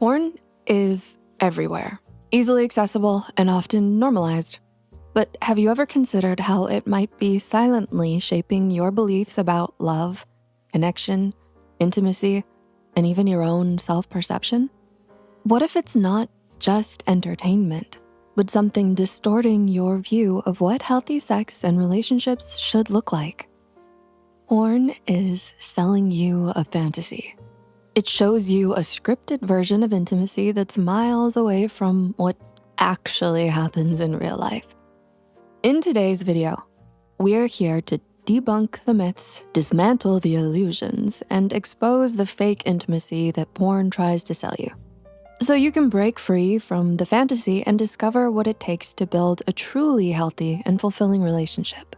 Porn is everywhere, easily accessible and often normalized. But have you ever considered how it might be silently shaping your beliefs about love, connection, intimacy, and even your own self-perception? What if it's not just entertainment, but something distorting your view of what healthy sex and relationships should look like? Porn is selling you a fantasy. It shows you a scripted version of intimacy that's miles away from what actually happens in real life. In today's video, we're here to debunk the myths, dismantle the illusions, and expose the fake intimacy that porn tries to sell you, so you can break free from the fantasy and discover what it takes to build a truly healthy and fulfilling relationship.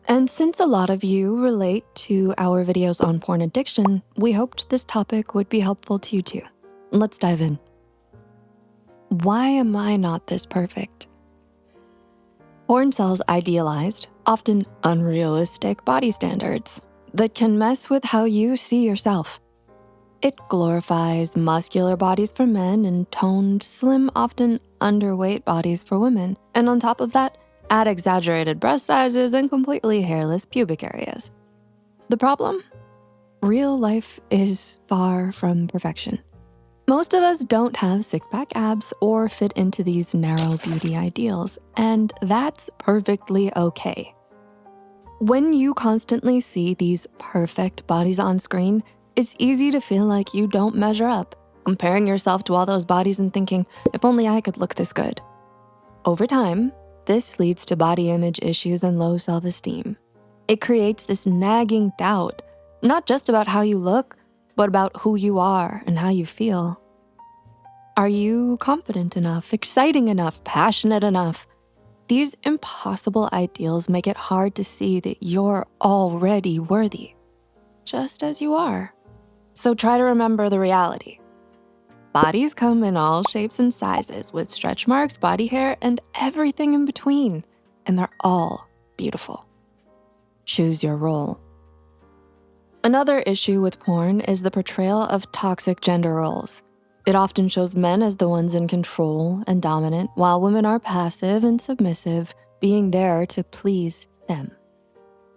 And since a lot of you relate to our videos on porn addiction, we hoped this topic would be helpful to you too. Let's dive in. Why am I not this perfect? Porn sells idealized, often unrealistic body standards that can mess with how you see yourself. It glorifies muscular bodies for men and toned, slim, often underweight bodies for women. And on top of that, add exaggerated breast sizes and completely hairless pubic areas. The problem? Real life is far from perfection. Most of us don't have six-pack abs or fit into these narrow beauty ideals, and that's perfectly okay. When you constantly see these perfect bodies on screen, it's easy to feel like you don't measure up, comparing yourself to all those bodies and thinking, if only I could look this good. Over time, this leads to body image issues and low self-esteem. It creates this nagging doubt, not just about how you look, but about who you are and how you feel. Are you confident enough, exciting enough, passionate enough? These impossible ideals make it hard to see that you're already worthy, just as you are. So try to remember the reality. Bodies come in all shapes and sizes with stretch marks, body hair, and everything in between, and they're all beautiful. Choose your role. Another issue with porn is the portrayal of toxic gender roles. It often shows men as the ones in control and dominant, while women are passive and submissive, being there to please them.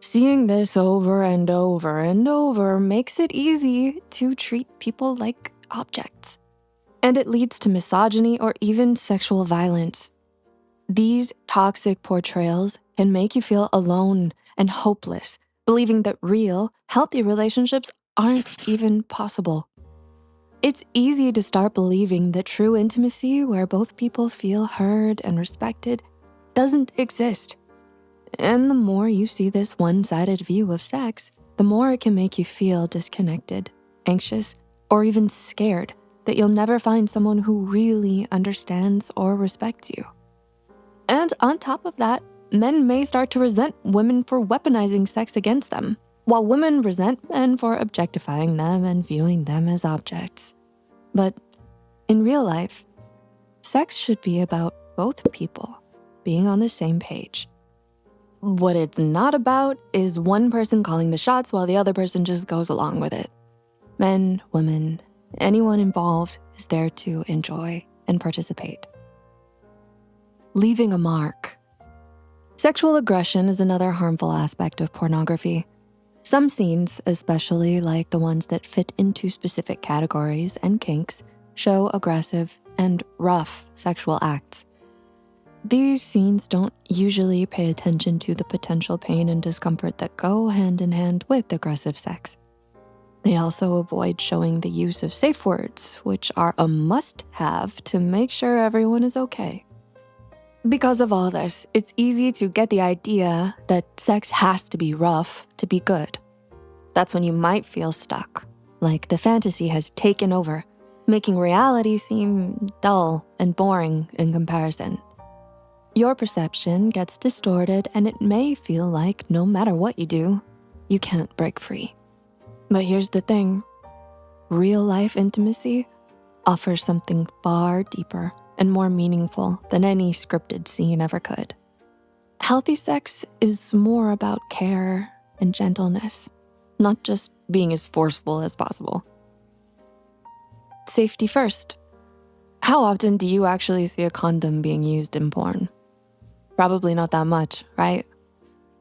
Seeing this over and over and over makes it easy to treat people like objects. And it leads to misogyny or even sexual violence. These toxic portrayals can make you feel alone and hopeless, believing that real, healthy relationships aren't even possible. It's easy to start believing that true intimacy, where both people feel heard and respected, doesn't exist. And the more you see this one-sided view of sex, the more it can make you feel disconnected, anxious, or even scared that you'll never find someone who really understands or respects you. And on top of that, men may start to resent women for weaponizing sex against them, while women resent men for objectifying them and viewing them as objects. But in real life, sex should be about both people being on the same page. What it's not about is one person calling the shots while the other person just goes along with it. Men, women, anyone involved is there to enjoy and participate. Leaving a mark. Sexual aggression is another harmful aspect of pornography. Some scenes, especially like the ones that fit into specific categories and kinks, show aggressive and rough sexual acts. These scenes don't usually pay attention to the potential pain and discomfort that go hand in hand with aggressive sex. They also avoid showing the use of safe words, which are a must-have to make sure everyone is okay. Because of all this, it's easy to get the idea that sex has to be rough to be good. That's when you might feel stuck, like the fantasy has taken over, making reality seem dull and boring in comparison. Your perception gets distorted and it may feel like no matter what you do, you can't break free. But here's the thing, real life intimacy offers something far deeper and more meaningful than any scripted scene ever could. Healthy sex is more about care and gentleness, not just being as forceful as possible. Safety first. How often do you actually see a condom being used in porn? Probably not that much, right?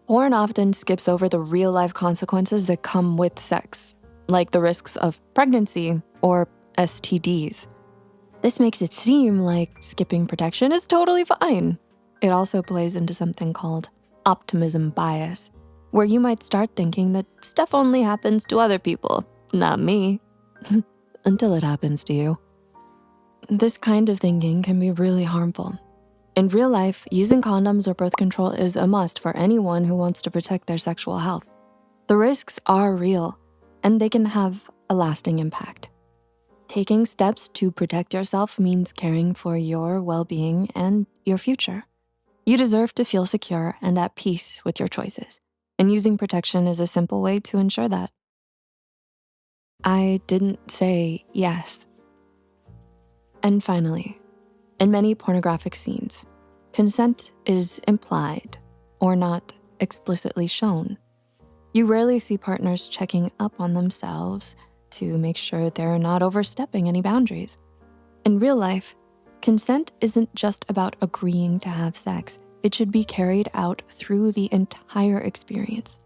Porn often skips over the real-life consequences that come with sex, like the risks of pregnancy or STDs. This makes it seem like skipping protection is totally fine. It also plays into something called optimism bias, where you might start thinking that stuff only happens to other people, not me, until it happens to you. This kind of thinking can be really harmful. In real life, using condoms or birth control is a must for anyone who wants to protect their sexual health. The risks are real, and they can have a lasting impact. Taking steps to protect yourself means caring for your well-being and your future. You deserve to feel secure and at peace with your choices, and using protection is a simple way to ensure that. I didn't say yes. And finally, in many pornographic scenes, consent is implied or not explicitly shown. You rarely see partners checking up on themselves to make sure they're not overstepping any boundaries. In real life, consent isn't just about agreeing to have sex. It should be carried out through the entire experience.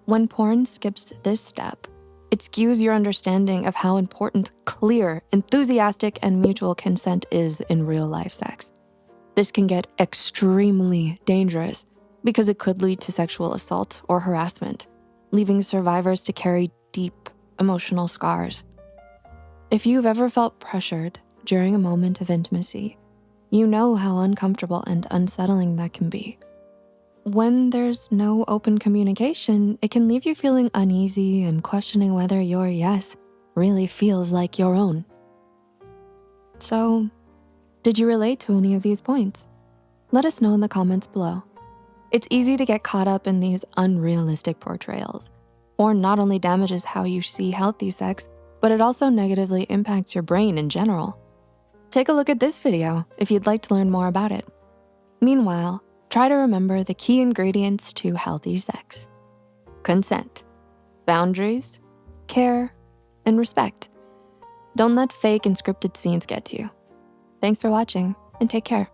When porn skips this step, it skews your understanding of how important clear, enthusiastic, and mutual consent is in real life sex. This can get extremely dangerous because it could lead to sexual assault or harassment, leaving survivors to carry deep emotional scars. If you've ever felt pressured during a moment of intimacy, you know how uncomfortable and unsettling that can be. When there's no open communication, it can leave you feeling uneasy and questioning whether your yes really feels like your own. So, did you relate to any of these points? Let us know in the comments below. It's easy to get caught up in these unrealistic portrayals. Porn not only damages how you see healthy sex, but it also negatively impacts your brain in general. Take a look at this video if you'd like to learn more about it. Meanwhile, try to remember the key ingredients to healthy sex: consent, boundaries, care, and respect. Don't let fake and scripted scenes get to you. Thanks for watching, and take care.